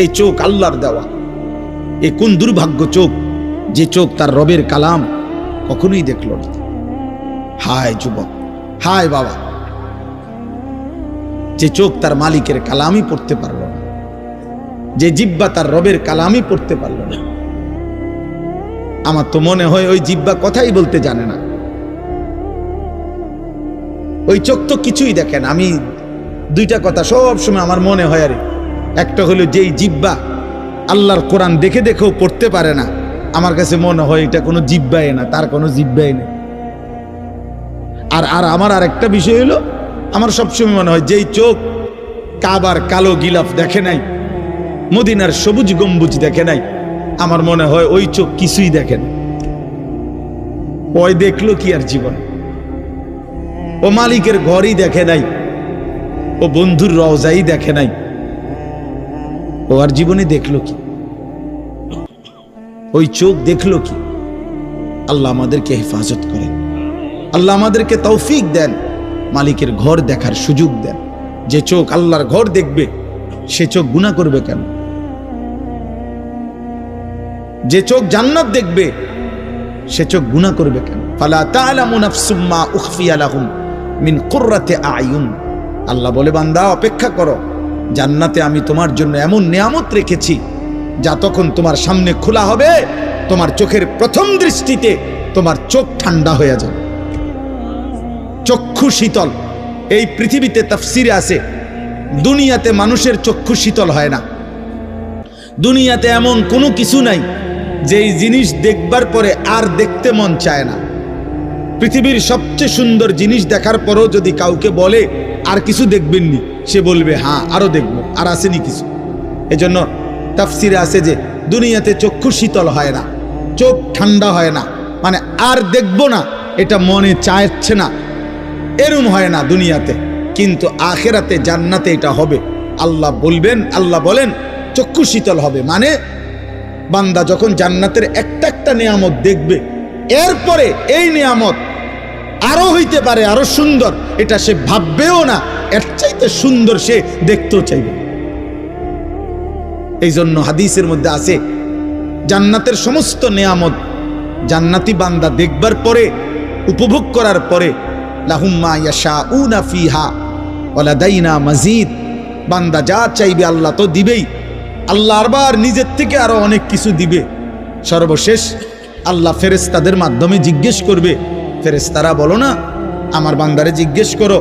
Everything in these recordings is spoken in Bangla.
এই চোখ আল্লাহর দেওয়া। এ কোন দুর্ভাগ্য চোখ, যে চোখ তার রবের কালাম কখনোই দেখল না। হায় যুবক, হায় বাবা, যে চোখ তার মালিকের কালামই পড়তে পারল না, যে জিহ্বা তার রবের কালামই পড়তে পারল না। আমার তো মনে হয় ওই জিহ্বা কথাই বলতে জানে না, ওই চোখ তো কিছুই দেখে না। আমি দুইটা কথা সব সময় আমার মনে হয়, আরে একটা হলো যেই জিহ্বা আল্লাহর কোরআন দেখে দেখেও পড়তে পারে না, আমার কাছে মনে হয় এটা কোনো জিহ্বাই না, তার কোনো জিহ্বাই নেই। আর আমার আরেকটা বিষয় হলো, আমার সবসময় মনে হয় যেই চোখ কাবার কালো গিলাফ দেখে নাই, মদিনার সবুজ গম্বুজ দেখে নাই, আমার মনে হয় ওই চোখ কিছুই দেখে না। ওই দেখলো কি আর জীবন? ও মালিকের ঘরই দেখে নাই, ও বন্ধুর রওজাই দেখে নাই, ও আর জীবনে দেখলো কি? ওই চোখ দেখলো কি? আল্লাহ আমাদেরকে হেফাজত করেন, আল্লাহ আমাদেরকে তৌফিক দেন, মালিকের ঘর দেখার সুযোগ দেন। যে চোখ আল্লাহর ঘর দেখবে সে চোখ গুনাহ করবে কেন? যে চোখ জান্নাত দেখবে সে চোখ গুনাহ করবে কেন? ফালা তা'লামু নাফসুম মা উখফিয়া লাহুম মিন কুররাতি আ'য়ুন। আল্লাহ বলে, বান্দা অপেক্ষা করো, জান্নাতে আমি তোমার জন্য এমন নিয়ামত রেখেছি যা তখন তোমার সামনে খোলা হবে, তোমার চোখের প্রথম দৃষ্টিতে তোমার চোখ ঠান্ডা হয়ে যাবে, চক্ষু শীতল। এই পৃথিবীতে তাফসিরে আছে, দুনিয়াতে মানুষের চক্ষু শীতল হয় না। দুনিয়াতে এমন কোনো কিছু নাই যেই জিনিস দেখবার পরে আর দেখতে মন চায় না। পৃথিবীর সবচেয়ে সুন্দর জিনিস দেখার পরও যদি কাউকে বলে আর কিছু দেখবেননি, সে বলবে হ্যাঁ আরো দেখবো, আর আসেনি কিছু। এজন্য তাফসিরে আছে যে দুনিয়াতে চক্ষু শীতল হয় না, চোখ ঠান্ডা হয় না, মানে আর দেখবো না এটা মনে চাইছে না, এরম হয় না দুনিয়াতে। কিন্তু আখিরাতে জান্নাতে এটা হবে। আল্লাহ বলবেন, আল্লাহ বলেন চক্ষু শীতল হবে, মানে বান্দা যখন জান্নাতের একটা একটা নিয়ামত দেখবে, এরপরে এই নিয়ামত আরো হইতে পারে আরো সুন্দর, এটা সে ভাববেও না, এর চাইতে সুন্দর সে দেখতেও চাইবে। এই জন্য হাদিসের মধ্যে আছে, জান্নাতের সমস্ত নিয়ামত জান্নাতি বান্দা দেখবার পরে, উপভোগ করার পরে, লাহুম মা ইয়াশাউনা ফিহা ওয়া লাদাইনা মাজিদ, বান্দা যা চাইবে আল্লাহ তো দিবেই, আল্লাহ আবার নিজের থেকে আরো অনেক কিছু দিবে। সর্বশেষ আল্লাহ ফেরেশতাদের মাধ্যমে জিজ্ঞেস করবে, ফেরেশতারা বলো না আমার বান্দারে জিজ্ঞেস করো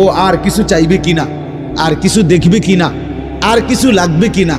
ও আর কিছু চাইবে কিনা, আর কিছু দেখবে কিনা, আর কিছু লাগবে কিনা।